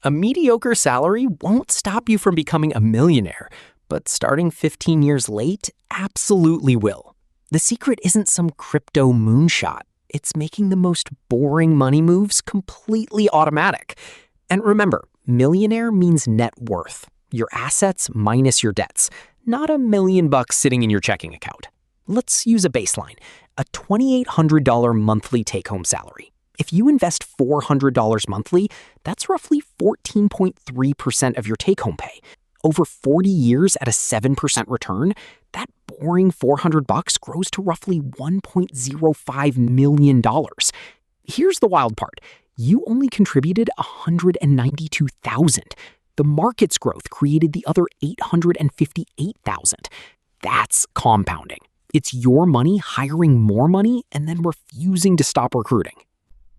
A mediocre salary won't stop you from becoming a millionaire, but starting 15 years late absolutely will. The secret isn't some crypto moonshot. It's making the most boring money moves completely automatic. And remember, millionaire means net worth, your assets minus your debts, not $1 million sitting in your checking account. Let's use a baseline, a $2,800 monthly take-home salary. If you invest $400 monthly, that's roughly 14.3% of your take-home pay. Over 40 years at a 7% return, that boring $400 grows to roughly $1.05 million. Here's the wild part. You only contributed $192,000. The market's growth created the other $858,000. That's compounding. It's your money hiring more money and then refusing to stop recruiting.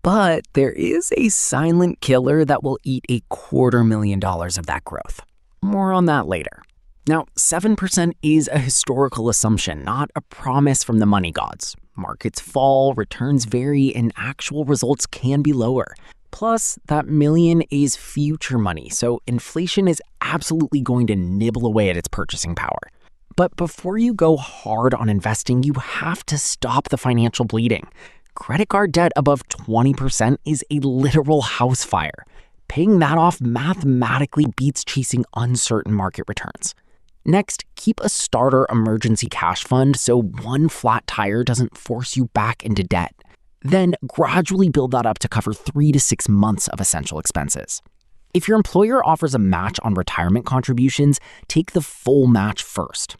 But there is a silent killer that will eat $250,000 of that growth. More on that later. Now, 7% is a historical assumption, not a promise from the money gods. Markets fall, returns vary, and actual results can be lower. Plus, that million is future money, so inflation is absolutely going to nibble away at its purchasing power. But before you go hard on investing, you have to stop the financial bleeding. Credit card debt above 20% is a literal house fire. Paying that off mathematically beats chasing uncertain market returns. Next, keep a starter emergency cash fund so one flat tire doesn't force you back into debt. Then gradually build that up to cover 3 to 6 months of essential expenses. If your employer offers a match on retirement contributions, take the full match first.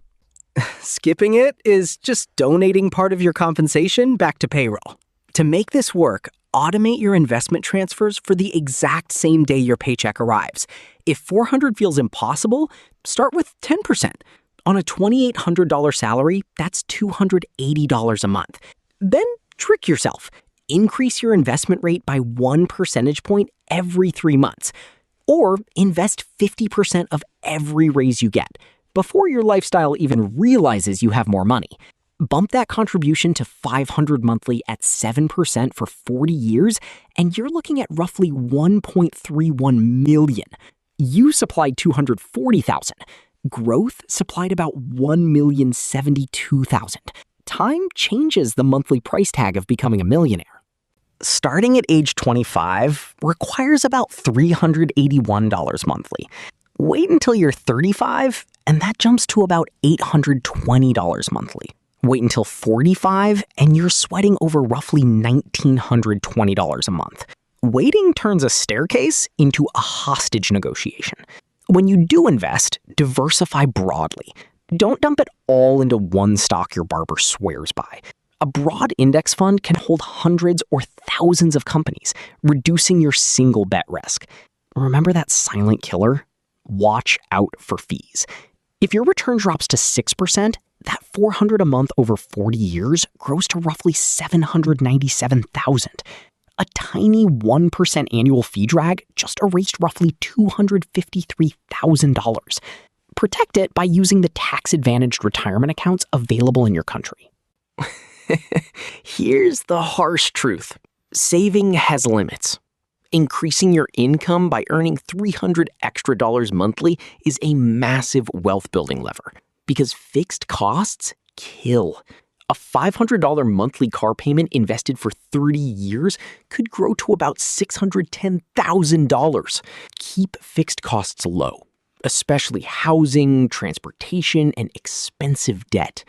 Skipping it is just donating part of your compensation back to payroll. To make this work, automate your investment transfers for the exact same day your paycheck arrives. If $400 feels impossible, start with 10%. On a $2,800 salary, that's $280 a month. Then trick yourself. Increase your investment rate by 1 percentage point every 3 months. Or invest 50% of every raise you get before your lifestyle even realizes you have more money. Bump that contribution to $500 monthly at 7% for 40 years, and you're looking at roughly $1.31 million. You supplied $240,000. Growth supplied about $1,072,000. Time changes the monthly price tag of becoming a millionaire. Starting at age 25 requires about $381 monthly. Wait until you're 35, and that jumps to about $820 monthly. Wait until 45, and you're sweating over roughly $1,920 a month. Waiting turns a staircase into a hostage negotiation. When you do invest, diversify broadly. Don't dump it all into one stock your barber swears by. A broad index fund can hold hundreds or thousands of companies, reducing your single bet risk. Remember that silent killer? Watch out for fees. If your return drops to 6%, that $400 a month over 40 years grows to roughly $797,000. A tiny 1% annual fee drag just erased roughly $253,000. Protect it by using the tax-advantaged retirement accounts available in your country. Here's the harsh truth. Saving has limits. Increasing your income by earning $300 extra monthly is a massive wealth-building lever because fixed costs kill. A $500 monthly car payment invested for 30 years could grow to about $610,000. Keep fixed costs low, especially housing, transportation, and expensive debt.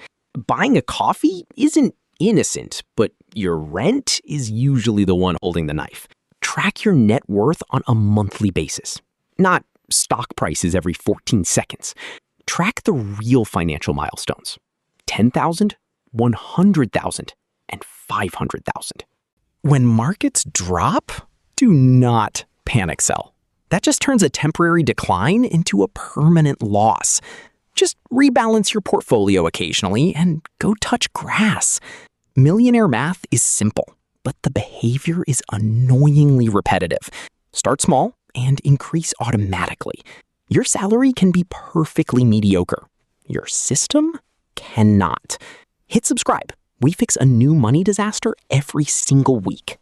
Buying a coffee isn't innocent, but your rent is usually the one holding the knife. Track your net worth on a monthly basis, not stock prices every 14 seconds. Track the real financial milestones: 10,000, 100,000, and 500,000. When markets drop, do not panic sell. That just turns a temporary decline into a permanent loss. Just rebalance your portfolio occasionally and go touch grass. Millionaire math is simple, but the behavior is annoyingly repetitive. Start small and increase automatically. Your salary can be perfectly mediocre. Your system cannot. Hit subscribe. We fix a new money disaster every single week.